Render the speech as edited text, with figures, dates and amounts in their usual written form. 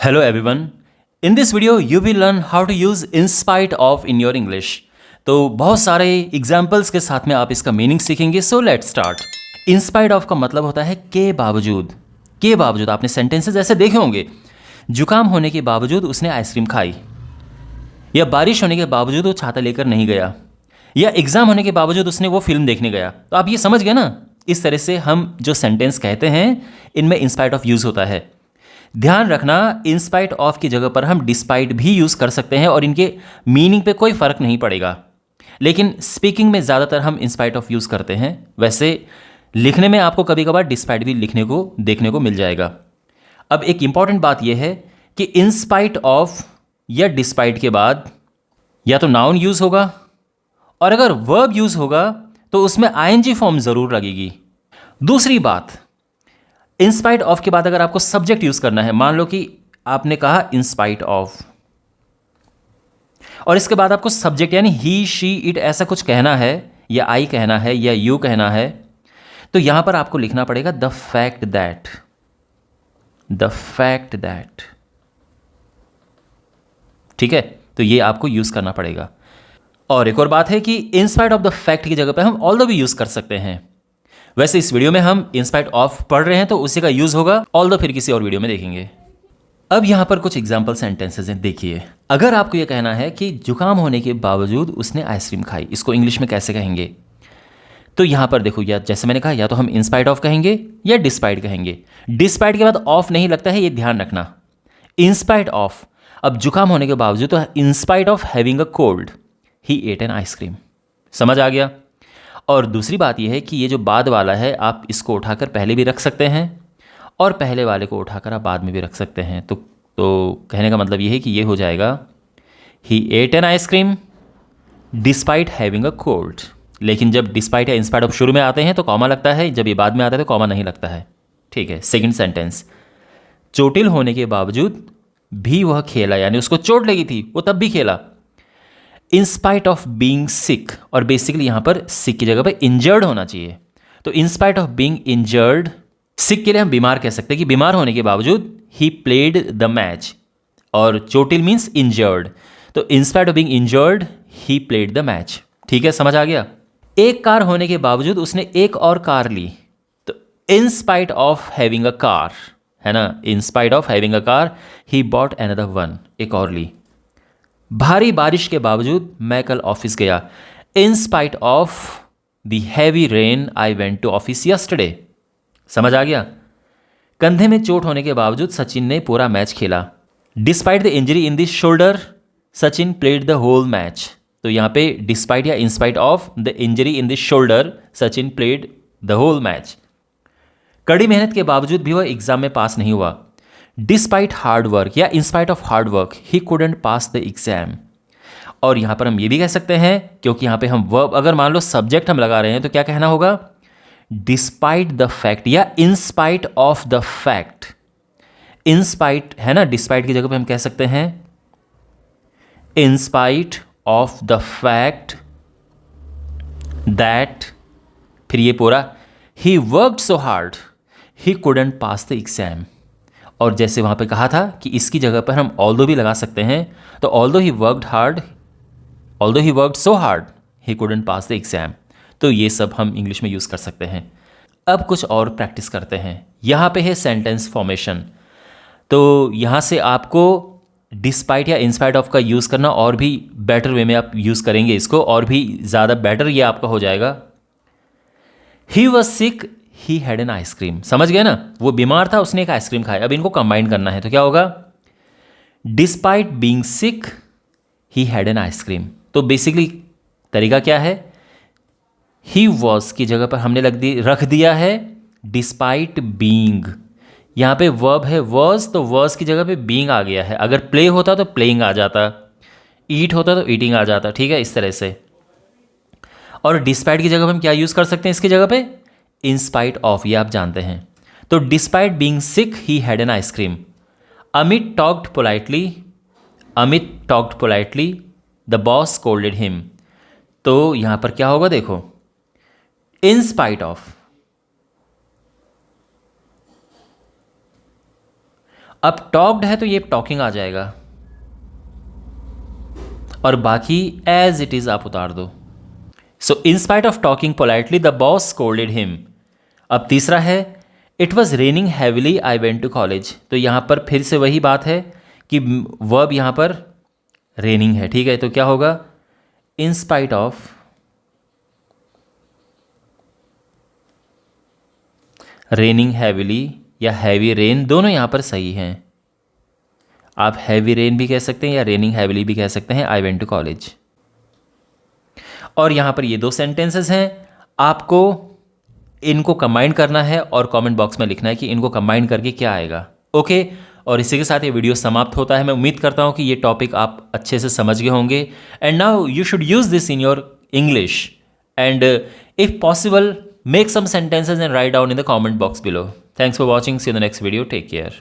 Hello everyone. In this video you will learn how to use in spite of in your English. तो बहुत सारे examples के साथ में आप इसका मीनिंग सीखेंगे. So let's start. In spite of का मतलब होता है के बावजूद. के बावजूद आपने सेंटेंसेस ऐसे देखे होंगे. जुकाम होने के बावजूद उसने आइसक्रीम खाई, या बारिश होने के बावजूद वो छाता लेकर नहीं गया, या एग्जाम होने के बावजूद उसने वो फिल्म देखने गया. तो आप ये समझ गए ना. इस तरह से हम जो सेंटेंस कहते हैं इनमें इन स्पाइट ऑफ यूज़ होता है. ध्यान रखना, इन स्पाइट ऑफ की जगह पर हम डिस्पाइट भी यूज़ कर सकते हैं और इनके मीनिंग पे कोई फ़र्क नहीं पड़ेगा. लेकिन स्पीकिंग में ज़्यादातर हम इन स्पाइट ऑफ यूज़ करते हैं. वैसे लिखने में आपको कभी कभार डिस्पाइट भी लिखने को देखने को मिल जाएगा. अब एक इम्पॉर्टेंट बात यह है कि इन स्पाइट ऑफ या डिस्पाइट के बाद या तो नाउन यूज़ होगा, और अगर वर्ब यूज़ होगा तो उसमें आईएनजी फॉर्म ज़रूर लगेगी. दूसरी बात, इन स्पाइट ऑफ के बाद अगर आपको सब्जेक्ट यूज करना है, मान लो कि आपने कहा इन स्पाइट ऑफ, और इसके बाद आपको सब्जेक्ट यानी ही शी इट ऐसा कुछ कहना है, या आई कहना है, या यू कहना है, तो यहां पर आपको लिखना पड़ेगा the fact that. The fact that. ठीक है, तो ये आपको यूज करना पड़ेगा. और एक और बात है कि इन स्पाइट ऑफ द फैक्ट की जगह पे हम ऑल्दो भी यूज कर सकते हैं. वैसे इस वीडियो में हम इन स्पाइट ऑफ पढ़ रहे हैं तो उसी का यूज होगा, ऑल्दो फिर किसी और वीडियो में देखेंगे. अब यहां पर कुछ एग्जाम्पल सेंटेंसेस हैं. देखिए, अगर आपको यह कहना है कि जुकाम होने के बावजूद उसने आइसक्रीम खाई, इसको इंग्लिश में कैसे कहेंगे? तो यहां पर देखो, या जैसे मैंने कहा, या तो हम इन स्पाइट ऑफ कहेंगे या डिस्पाइट कहेंगे. डिस्पाइट के बाद ऑफ नहीं लगता है, ये ध्यान रखना. इन स्पाइट ऑफ, अब जुकाम होने के बावजूद, तो in spite of having a cold he ate an ice cream. समझ आ गया? और दूसरी बात यह है कि ये जो बाद वाला है, आप इसको उठाकर पहले भी रख सकते हैं और पहले वाले को उठाकर आप बाद में भी रख सकते हैं. तो कहने का मतलब ये है कि ये हो जाएगा he ate an ice cream despite having a cold. लेकिन जब डिस्पाइट या इंस्पाइट ऑफ शुरू में आते हैं तो कॉमा लगता है, जब ये बाद में आता है तो कॉमा नहीं लगता है. ठीक है. सेकेंड सेंटेंस, चोटिल होने के बावजूद भी वह खेला, यानी उसको चोट लगी थी, वो तब भी खेला. इन स्पाइट ऑफ बींग सिक, और बेसिकली यहां पर सिक की जगह पर इंजर्ड होना चाहिए. तो in spite of being injured, sick के लिए हम बीमार कह सकते हैं कि बीमार होने के बावजूद ही प्लेड द मैच, और चोटिल मीन्स इंजर्ड, तो in spite of being injured he played the match. ठीक है, समझ आ गया? एक कार होने के बावजूद उसने एक और कार ली, तो in spite of having a car, है ना, इन spite of having a car he bought another one, एक और ली. भारी बारिश के बावजूद मैं कल ऑफिस गया. In spite of the heavy rain I went to office yesterday. समझ आ गया? कंधे में चोट होने के बावजूद सचिन ने पूरा मैच खेला. Despite the injury in the shoulder Sachin played the whole match. तो यहां पे डिस्पाइट या in spite of the injury in the shoulder Sachin played the whole match. कड़ी मेहनत के बावजूद भी वह एग्जाम में पास नहीं हुआ. डिस्पाइट हार्ड वर्क या in spite of hard work he couldn't pass the exam. और यहां पर हम ये भी कह सकते हैं, क्योंकि यहां पे हम वर्ब, अगर मान लो सब्जेक्ट हम लगा रहे हैं तो क्या कहना होगा? डिस्पाइट द फैक्ट या in spite of the fact. In spite है ना, डिस्पाइट की जगह पे हम कह सकते हैं in spite of the fact that, फिर ये पूरा he worked so hard he couldn't pass the exam. और जैसे वहाँ पे कहा था कि इसकी जगह पर हम ऑल्दो भी लगा सकते हैं, तो although he worked hard, although he worked so hard he couldn't pass the exam. तो ये सब हम इंग्लिश में यूज़ कर सकते हैं. अब कुछ और प्रैक्टिस करते हैं. यहाँ पे है सेंटेंस फॉर्मेशन. तो यहाँ से आपको डिस्पाइट या इंस्पाइट ऑफ का यूज़ करना और भी बेटर वे में आप यूज़ करेंगे इसको, और भी ज़्यादा बेटर ये आपका हो जाएगा. He was sick he had an ice cream. समझ गए ना, वो बीमार था, उसने एक आइसक्रीम खाया. अब इनको कंबाइन करना है तो क्या होगा? Despite being sick he had an ice cream. तो बेसिकली तरीका क्या है? ही वॉज की जगह पर हमने रख दिया है डिस्पाइट बीइंग. यहां पे वर्ब है वॉज, तो वॉज की जगह पे बीइंग आ गया है. अगर प्ले होता तो प्लेइंग आ जाता, ईट होता तो ईटिंग आ जाता. ठीक है, इस तरह से. और डिस्पाइट की जगह पर हम क्या यूज कर सकते हैं इसकी जगह पे? इन स्पाइट ऑफ, ये आप जानते हैं. तो despite being sick he had an ice cream. Amit talked politely, Amit talked politely the boss scolded him. तो यहां पर क्या होगा देखो, इन स्पाइट ऑफ, अब टॉक्ड है तो ये टॉकिंग आ जाएगा, और बाकी एज इट इज़ आप उतार दो। So in spite of talking politely the boss scolded him. अब तीसरा है it was raining heavily I went to college. तो यहाँ पर फिर से वही बात है कि वर्ब यहाँ पर रेनिंग है, ठीक है। तो क्या होगा, इन स्पाइट ऑफ रेनिंग हैविली या हैवी रेन, दोनों यहाँ पर सही हैं। आप हैवी रेन भी कह सकते हैं या रेनिंग हैविली भी कह सकते हैं, आई वेंट टू कॉलेज। और यहाँ पर ये 2 सेंटेंसेस हैं, आपको इनको कंबाइन करना है और कमेंट बॉक्स में लिखना है कि इनको कंबाइन करके क्या आएगा। ओके, और इसी के साथ ये वीडियो समाप्त होता है। मैं उम्मीद करता हूँ कि ये टॉपिक आप अच्छे से समझ गए होंगे। And now you should use this in your English and if possible make some sentences and write down in the comment box below. Thanks for watching. See you in the next video. Take care.